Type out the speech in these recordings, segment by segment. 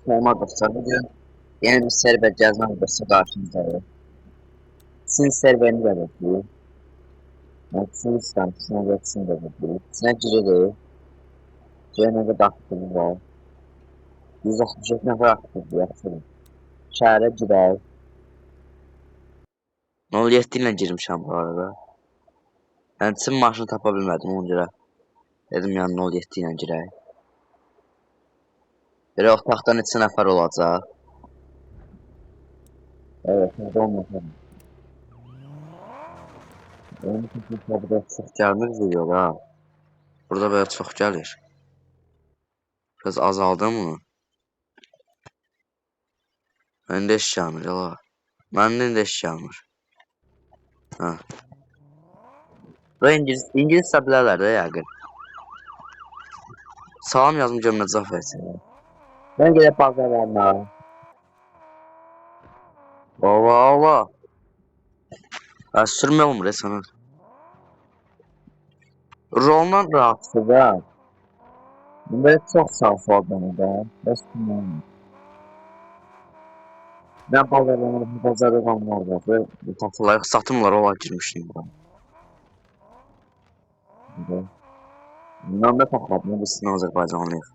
Olmadıkça bugün yeni bir server cazma videosu karşınızdayım. Sizin serveriniz de bekliyor. Sizin istansına geçsin de bekliyor. Sizin girilir. Cönədə daxtımız var. 167 nəfər aktivdir, yaxşıdır. Şəhərə girək. 07 ilə girmişəm bu arada. Həmçinin maşını tapa bilmədim ona görə. Dedim yəni 07 ilə girək. Belə otaqda neçə nəfər olacaq? Evet, 10 nəfər. Onun üçün burada çox gəlmir video ha. Burada belə çox gəlir. Biraz azaldı mı? Məndə heç gəlmir ya. Məndə də heç gəlmir. Hə. Və İngilis bilərlər də yəqin. Salam yazım görmə cavab versin. Ben gelip pazarlarına. Allah Allah. Ha, sürmə olmur sana. Roldan rahatsız ha. Böyle çok sağ sol beni de. Ben pazarlarına pazarda kalmam orada. Bu tatlıları satımlar ola girmişim bura. İnanma taxladım, biz Azərbaycanlıyıq.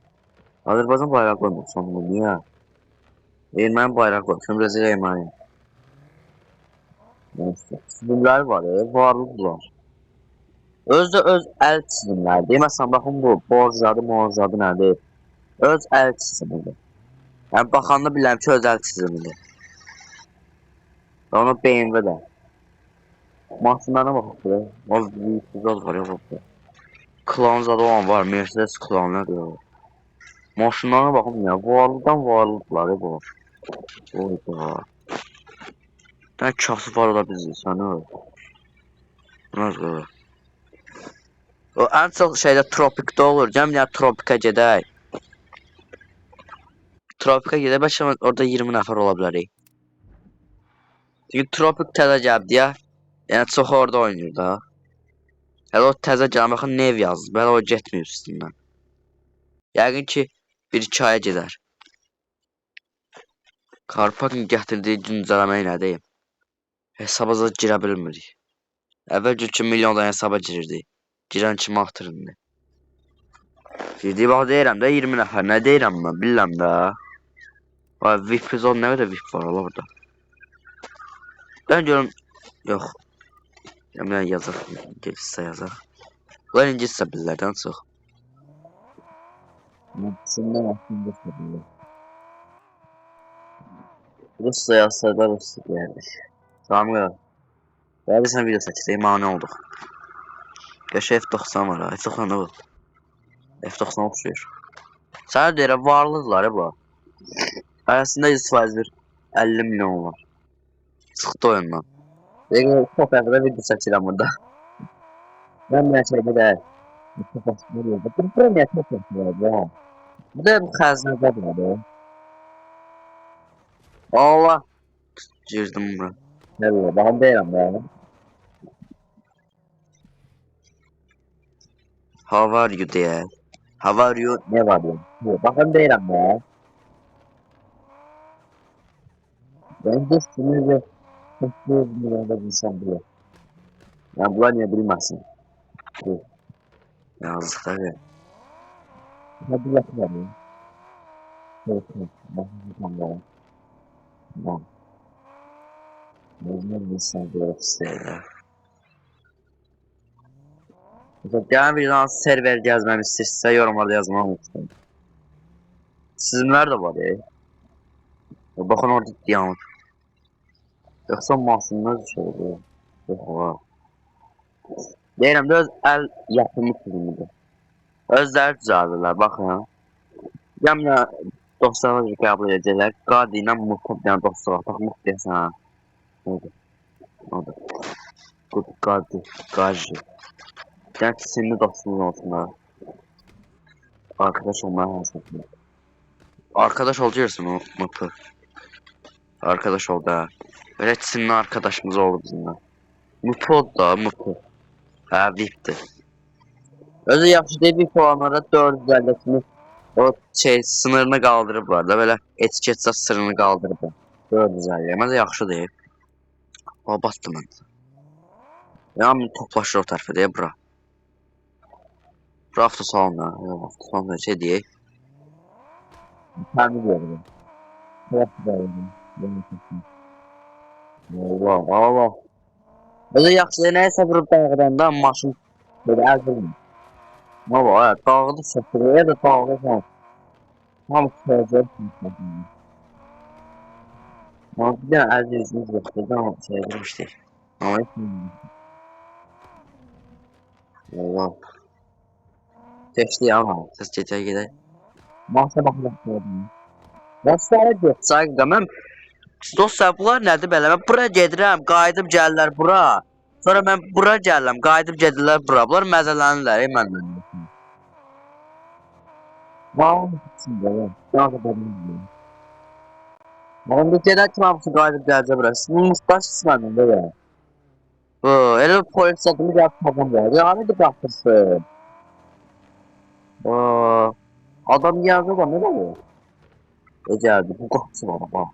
Azərbaycan bayrağı qoymuş sonunda, niyə? Erməni bayrağı qoymuş, biraz elə erməni. Neyse, çizimləri var, varlıdırlar. Özdə öz əl çizimləri, deməsən, baxın bu, borcadı nədir? Öz əl çizimidir. Yəni, baxanda biləm ki, öz əl çizimidir. Onu BMW də. Maşınlarına baxıb, az büyük, az var, yox. Klanzadə olan var, Mercedes klanlar diyor. Maşınlarına baxın ya, varlıdırlar, bu. Oyda. Ben kasıb var ola biziz, səni öyle. Nasıl? O ən çox şeydə tropikdə olur. Cəmlə tropika gedək. Tropika gedək, bəlkə orada 20 nəfər ola bilərik. Çünki tropik təzə gəldi ya. Yəni çox orada oynayır da. Hələ o təzə gələn baxın nev yazdı. Bəli o getməyib üstündən. Yəqin ki 1-2 aya gedər. Karpakın gətirdiyi güncələməyi nə deyim? Hesabaza girə bilmirik. Əvvəlcə 2 milyondan hesaba girirdik. Girən kimi artırındı. Girdiyi bax deyirəm də 20 nəfər. Nə deyirəm mən? Bilirəm də. Vay VIP zon nə qədər VIP var ola burada. Ben görüm. Yox. Mən yazaq. İngiliscə yazaq. Bunlar İngiliscə bilirlərdən çox. Məqsimdən aslında bilir. Rusça yazsa da Rusça deyərdik. Tamam. Və biz video çəkdik, mane olduq. Qəşə F90 var ha. F90 da bu. F90 oxşuyur. Sənə deyirəm, varlıdırlar bu. Arasında 100% bir 50 milyon var. Çıxdı oyundan. Deyək, çok əvvələ video çəkirəm burada. Mən nəşədə də çok açmıyor. Bu premier çok açmıyor. Bu da xəzinədə var. Allah. Girdim bura. Nələ, ben deyirəm ya. How are you dear? How are you? Ne var ya? Bakın deyirəm ya. Ben de sinirli. Çok milyonda insan diyor. Ya bunlar niye bilmezsin? Yazık tabii. Hadi yapalım. Evet. Bakın. Bak. Mecnun insan diyor size. Gələn bir hansı server gəzməmi istəyirsə yorumlarda yazmağı unutmayın. Çizimlər də var ya. Baxın orada dayanır. Yoxsa maşınlar şeydir. Yox. Deyirəm də öz əl yapımı çizimidir. Özləri düzəldirlər, baxın. Gəmlə dostlarımız qəbul edəcəklər. Qadi ilə mutlaq bir dənə dostluq ataq. Mutlaq deyəsən. Odur. Qadi. Gəl sinli dostluğun olsun da. Arkadaş olmaya hazırdır. Arkadaş olacaksın o mutlu. Arkadaş ol da. Böyle sinli arkadaşımız oldu bizimle. Mutlu oldu da mutlu. Ha VIP'ti. Özü yaxşı deyil VIP olanlara 450'sini O şey sınırını qaldırıblar da belə etiket sınırını qaldırıblar. Böyle güzel. Məncə yaxşıdır. O batdı məncə. Yəni toplaşır o tərəfə deyə bura. Bura avtosalonda. Avtosalonda şey deyək. Təmir verir. Allah Allah. Belə yaxşı nəysə vurub dağıdan da maşın belə əzilmir. Ne var? Evet, dağıdı satılıyor ya da dağıdı falan. Tam söyleyecek misin? Ama bir de əzizimiz yoxdur da şey demişdik. Ama hiç bilmiyorum. Allah. Keçdi ama. Siz geçer gider. Masa baxmaq. Dostlara getsə, mən dostlar bunlar nədir belə? Mən bura gedirəm, qayıdıb gəlirlər bura. Sonra mən bura gəlirəm, qayıdıb gedirlər bura. Bunlar məzələnirlər məndən. Vay, şimdi ya da benim. Ben bir kere kim hamısı qayıdıb gələcək bura. Sizin mustaşsınız məndən belə. Bu, elə polis çəkimi gəlib tapım gəlir. Ya hani bir qaxtırsın. Adam yazdı da ne oluyor? Geldi, bu qaxtısı var ama.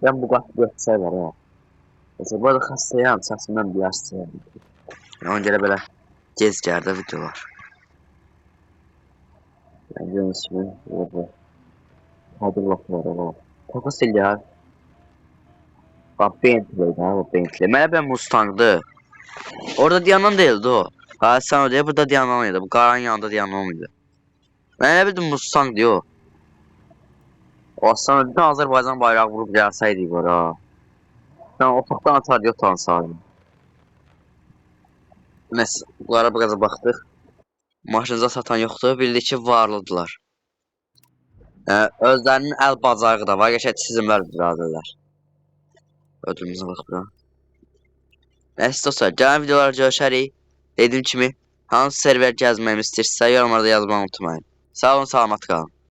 Ben bu qaxtı götürsək var ha. Mesela bu arada xəstəyəm, səsimdən bir yaşlıyım. Ona görə belə gez gəldi videolar. Yani gördüyünüz kimi, bu. Hadi laflar ama. Takas eləyər. Bak Bentley ha, o Bentley. Mənə ben Mustang'dı. Orada dayanan değildi o. Ha sen oraya burada dayanan idi. Bu qaranın yanında dayanan idi. Mən elə bildim Mustang diyor. O aslan bir Azərbaycan bayrağı vurup gəlsəydik var ha. Sen otaqdan atar diyor tanısaydın. Neyse, bunlara biraz baxdıq. Maşınıza satan yoxdur, bildik ki varlıdılar. Özlərinin əl bacarığı da var, geçək çizimlər düzəldirlər. Ödülümüzə bax bura. Neyse dostlar, gələn videolarda görüşərik. Dediyim kimi, hansı server gəzməyimi istəyirsə, yorumlarda yazmayı unutmayın. Sağ olun, salamat qalın.